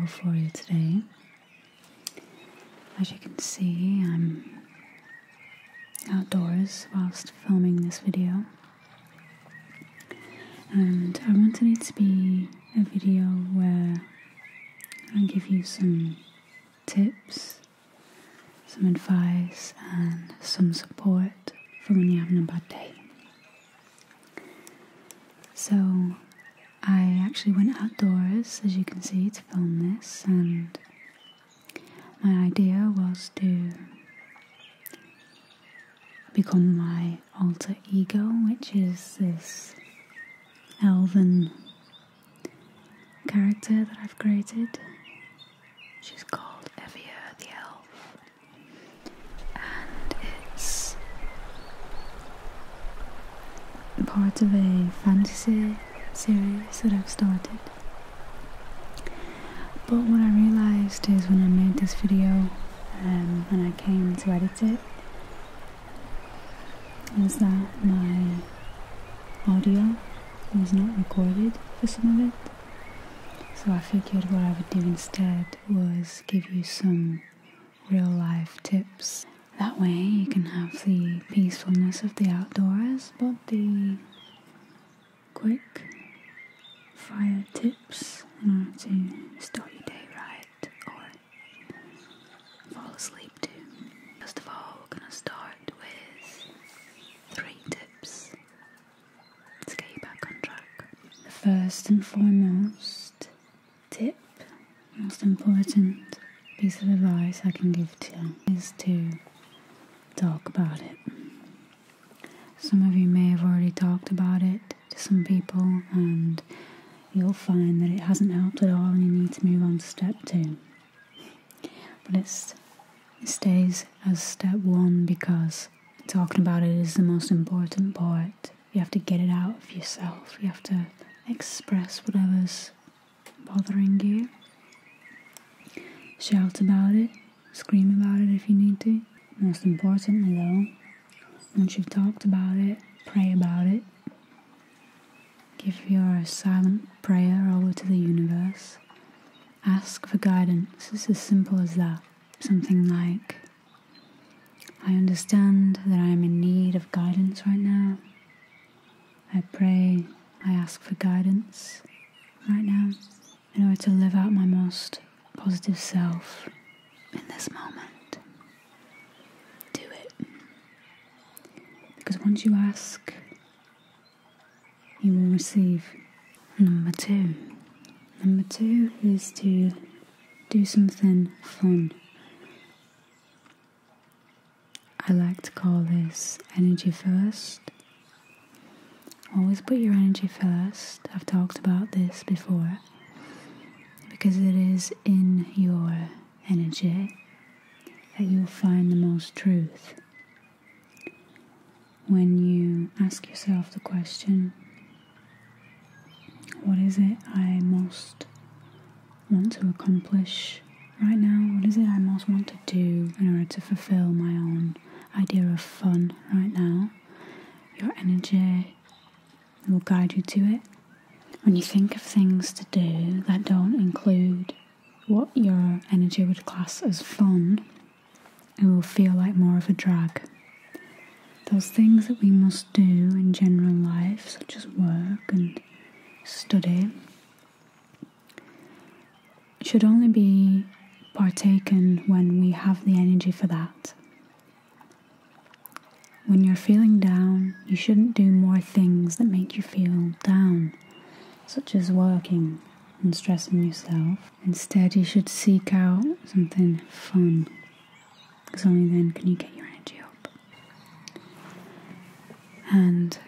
for you today. As you can see, I'm outdoors whilst filming this video, and I wanted it to be a video where I give you some tips, some advice and some support for when you're having a bad day. So I actually went outdoors, as you can see, to film this, and my idea was to become my alter ego, which is this elven character that I've created. She's called Evia the Elf, and it's part of a fantasy series that I've started. But what I realised is when I made this video and I came to edit it, is that my audio was not recorded for some of it. So I figured what I would do instead was give you some real life tips. That way you can have the peacefulness of the outdoors, but the quick fire tips in order to start your day right or fall asleep too. First of all, we're going to start with 3 tips to get you back on track. The first and foremost tip, most important piece of advice I can give to you is to talk about it. Some of you may have already talked about it to some people, and you'll find that it hasn't helped at all and you need to move on to step 2. But it stays as step 1 because talking about it is the most important part. You have to get it out of yourself. You have to express whatever's bothering you. Shout about it, scream about it if you need to. Most importantly though, once you've talked about it, pray about it. Give your silent prayer over to the universe. Ask for guidance. It's as simple as that. Something like, I understand that I am in need of guidance right now. I pray, I ask for guidance right now in order to live out my most positive self in this moment. Do it. Because once you ask, you will receive. Number 2 is to do something fun. I like to call this energy first. Always put your energy first. I've talked about this before, because it is in your energy that you'll find the most truth. When you ask yourself the question, what is it I most want to accomplish right now? What is it I most want to do in order to fulfill my own idea of fun right now? Your energy will guide you to it. When you think of things to do that don't include what your energy would class as fun, it will feel like more of a drag. Those things that we must do in general life, such as work and study, should only be partaken when we have the energy for that. When you're feeling down, you shouldn't do more things that make you feel down, such as working and stressing yourself. Instead, you should seek out something fun, because only then can you get your energy up. And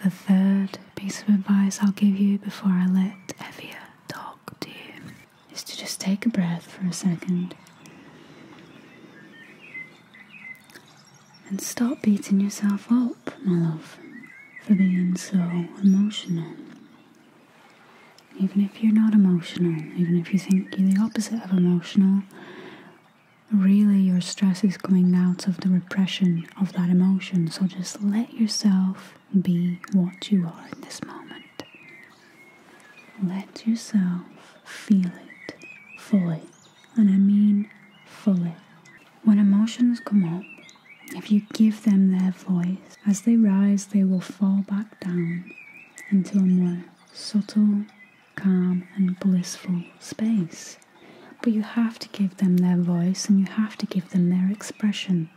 the third piece of advice I'll give you before I let Evia talk to you is to just take a breath for a second and stop beating yourself up, my love, for being so emotional. Even if you're not emotional, even if you think you're the opposite of emotional, really your stress is coming out of the repression of that emotion. So just let yourself be what you are in this moment. Let yourself feel it fully, and I mean fully. When emotions come up, if you give them their voice, as they rise they will fall back down into a more subtle, calm and blissful space. But you have to give them their voice and you have to give them their expression.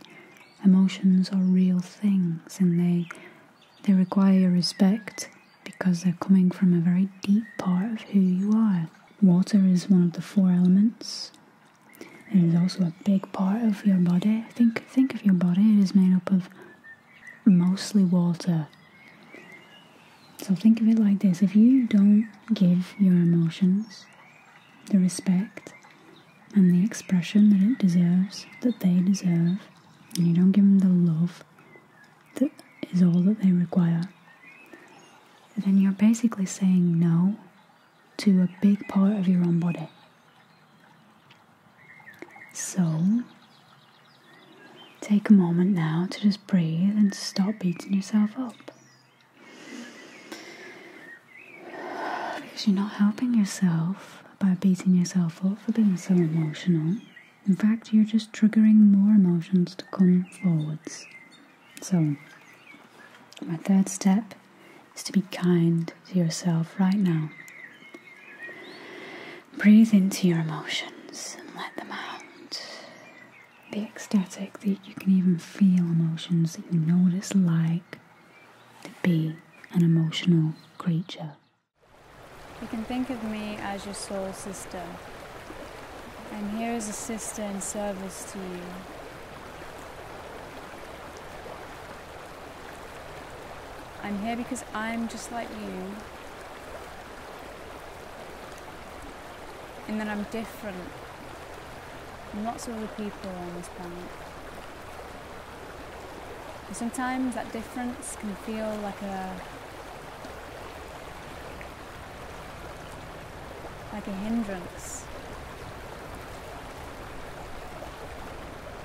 Emotions are real things and they require respect because they're coming from a very deep part of who you are. Water is one of the 4 elements. It is also a big part of your body. Think of your body. It is made up of mostly water. So think of it like this. If you don't give your emotions the respect and the expression that it deserves, that they deserve, and you don't give them the love that is all that they require, then you're basically saying no to a big part of your own body. So, take a moment now to just breathe and stop beating yourself up. Because you're not helping yourself by beating yourself up for being so emotional. In fact, you're just triggering more emotions to come forwards. So, my 3rd step is to be kind to yourself right now. Breathe into your emotions and let them out. Be ecstatic that you can even feel emotions, that you know what it's like to be an emotional creature. You can think of me as your soul sister. I'm here as a sister in service to you. I'm here because I'm just like you, and that I'm different from lots of other people on this planet. And sometimes that difference can feel like a hindrance.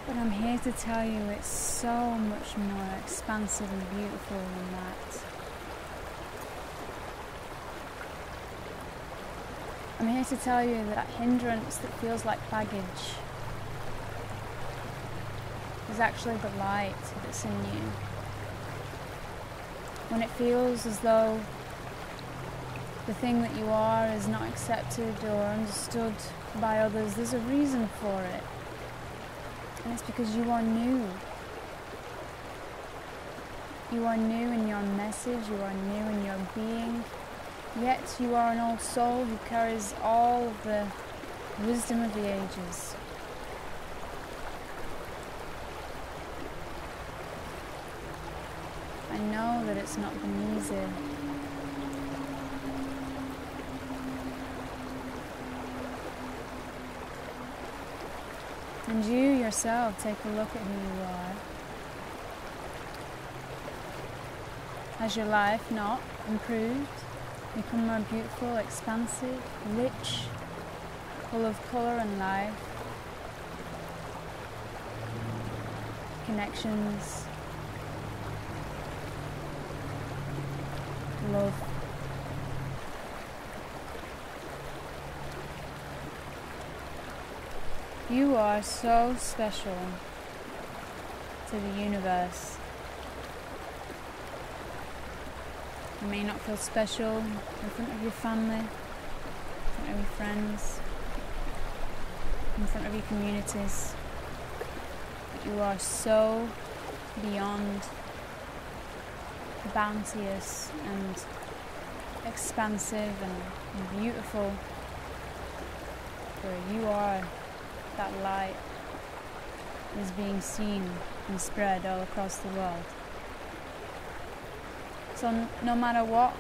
But I'm here to tell you it's so much more expansive and beautiful than that. I'm here to tell you that hindrance that feels like baggage is actually the light that's in you. When it feels as though the thing that you are is not accepted or understood by others, there's a reason for it. And it's because you are new. You are new in your message, you are new in your being, yet you are an old soul who carries all of the wisdom of the ages. I know that it's not been easy. And you yourself, take a look at who you are. Has your life not improved, become more beautiful, expansive, rich, full of colour and life, connections, love? You are so special to the universe. You may not feel special in front of your family, in front of your friends, in front of your communities, but you are so beyond bounteous and expansive and beautiful, for you are that light is being seen and spread all across the world. So no matter what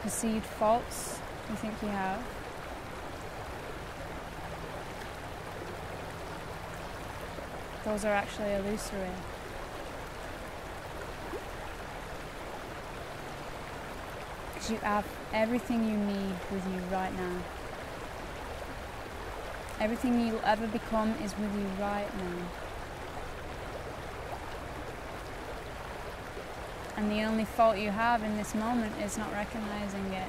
perceived faults you think you have, those are actually illusory. Because you have everything you need with you right now. Everything you'll ever become is with you right now. And the only fault you have in this moment is not recognizing it.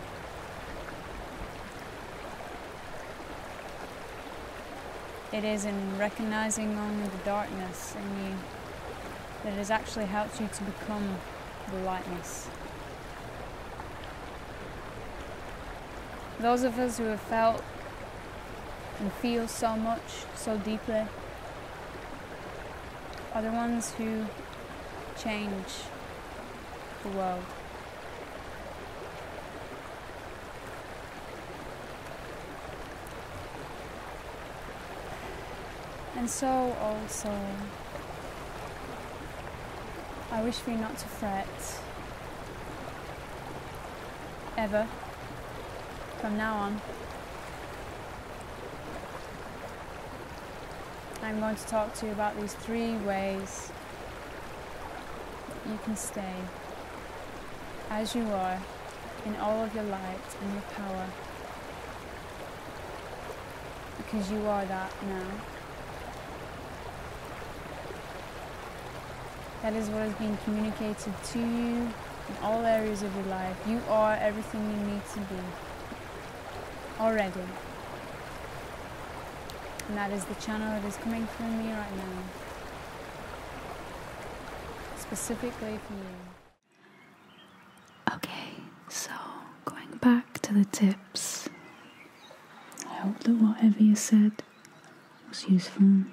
it is in recognizing only the darkness in you that it has actually helped you to become the lightness. Those of us who have felt and feel so much, so deeply, are the ones who change the world. And so also, I wish for you not to fret, ever, from now on. I'm going to talk to you about these 3 ways you can stay as you are in all of your light and your power, because you are that now. That is what is being communicated to you in all areas of your life. You are everything you need to be already. And that is the channel that is coming from me right now, specifically for you. Okay, so going back to the tips, I hope that whatever you said was useful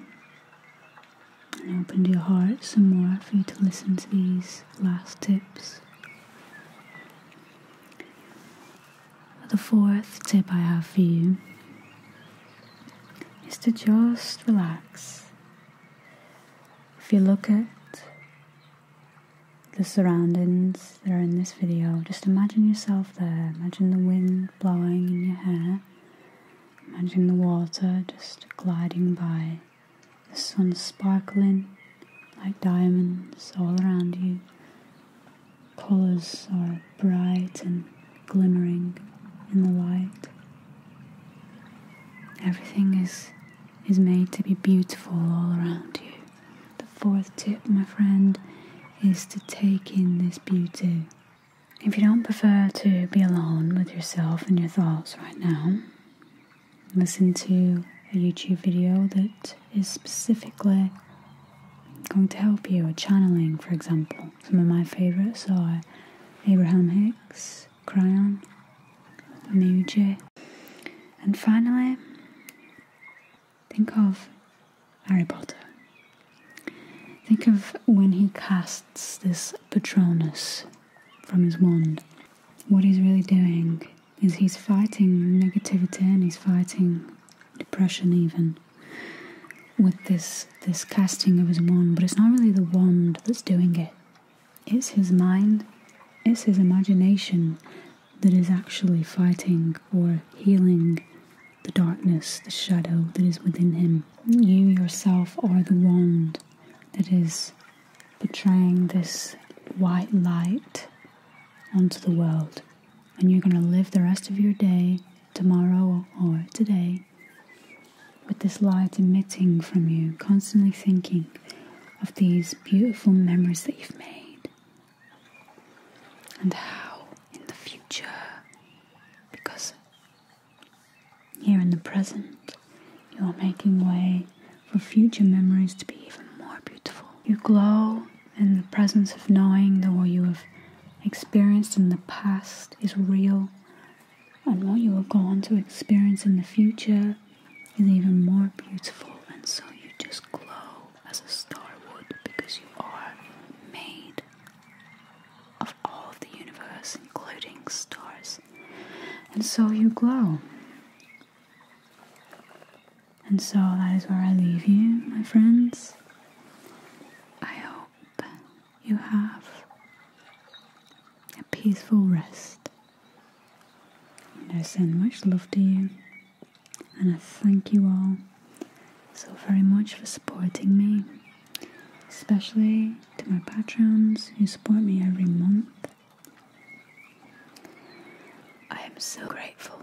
and opened your heart some more for you to listen to these last tips. The 4th tip I have for you is to just relax. If you look at the surroundings that are in this video, just imagine yourself there. Imagine the wind blowing in your hair. Imagine the water just gliding by. The sun sparkling like diamonds all around you. Colours are bright and glimmering in the light. Everything is made to be beautiful all around you. The 4th tip, my friend, is to take in this beauty. If you don't prefer to be alone with yourself and your thoughts right now, listen to a YouTube video that is specifically going to help you, a channeling, for example. Some of my favourites are Abraham Hicks, Cryon, Muji. And finally, think of Harry Potter. Think of when he casts this Patronus from his wand. What he's really doing is he's fighting negativity and he's fighting depression even with this casting of his wand. But it's not really the wand that's doing it. It's his mind, it's his imagination that is actually fighting or healing the darkness, the shadow that is within him. You yourself are the wand that is portraying this white light onto the world. And you're going to live the rest of your day, tomorrow or today, with this light emitting from you, constantly thinking of these beautiful memories that you've made. And how in the future, because here in the present, you are making way for future memories to be even more beautiful. You glow in the presence of knowing that what you have experienced in the past is real, and what you will go on to experience in the future is even more beautiful. And so you just glow as a star would, because you are made of all of the universe, including stars. And so you glow. And so that is where I leave you, my friends. I hope you have a peaceful rest. And I send much love to you. And I thank you all so very much for supporting me. Especially to my patrons who support me every month. I am so grateful.